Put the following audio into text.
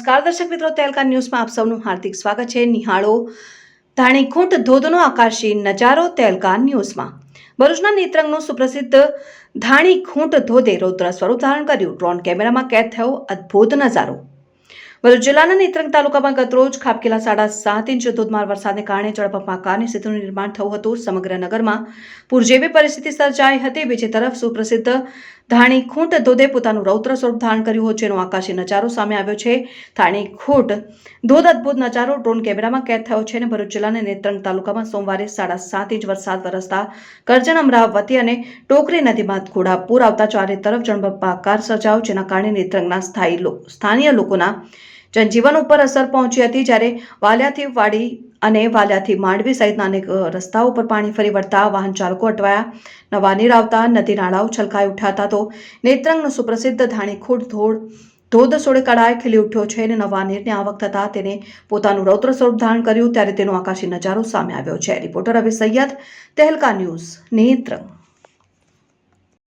નમસ્કાર દર્શક મિત્રો, તહેલકા ન્યૂઝમાં આપ સૌનું હાર્દિક સ્વાગત છે. નિહાળો ધાણીખૂંટ ધોધનો આકાશી નજારો તહેલકા ન્યૂઝમાં. ભરૂચના નેત્રંગનું સુપ્રસિદ્ધ ધાણીખૂંટ ધોધે રૌદ્ર સ્વરૂપ ધારણ કર્યું. ડ્રોન કેમેરામાં કેદ થયો અદ્ભુત નજારો. ભરૂચ જિલ્લાના નેત્રંગ તાલુકામાં ગતરોજ ખાબકેલા 7.5 ઇંચ ધોધમાર વરસાદને કારણે જળબંબાકારની સ્થિતિનું નિર્માણ થયું હતું. સમગ્ર નગરમાં પૂર જેવી પરિસ્થિતિ સર્જાઈ હતી. બીજી તરફ સુપ્રસિદ્ધ ધાણીખૂંટ ધોધે પોતાનું રૌદ્ર સ્વરૂપ ધારણ કર્યું હોય, જેનો આકાશી નજારો સામે આવ્યો છે. ધાણીખૂંટ ધોધ અદ્ભુત નજારો ડ્રોન કેમેરામાં કેદ થયો છે. અને ભરૂચ જિલ્લાના નેત્રંગ તાલુકામાં સોમવારે 7.5 ઇંચ વરસાદ વરસતા કરજણ, અમરાવતી અને ટોકરી નદીમાં ઘોડાપૂર આવતા ચારે તરફ જળબંબાકાર સર્જાયો, જેના કારણે નેત્રંગના સ્થાનિય લોકોના જનજીવન ઉપર અસર પહોંચી હતી. જ્યારે વાલિયાથી વાડી અને વાલિયાથી માંડવી સહિતના અનેક રસ્તાઓ પર પાણી ફરી વળતા વાહન ચાલકો અટવાયા. નવા નીર આવતા નદી નાળાઓ છલકાઈ ઉઠ્યા હતા. તો નેત્રંગનો સુપ્રસિદ્ધ ધાણીખૂંટ ધોધ સોળે કળાએ ખીલી ઉઠ્યો છે. અને નવા નીરની આવક થતાં તેને પોતાનું રૌદ્ર સ્વરૂપ ધારણ કર્યું, ત્યારે તેનો આકાશી નજારો સામે આવ્યો છે. રિપોર્ટર રવિ સૈયદ, તહેલકા ન્યૂઝ, નેત્રંગ.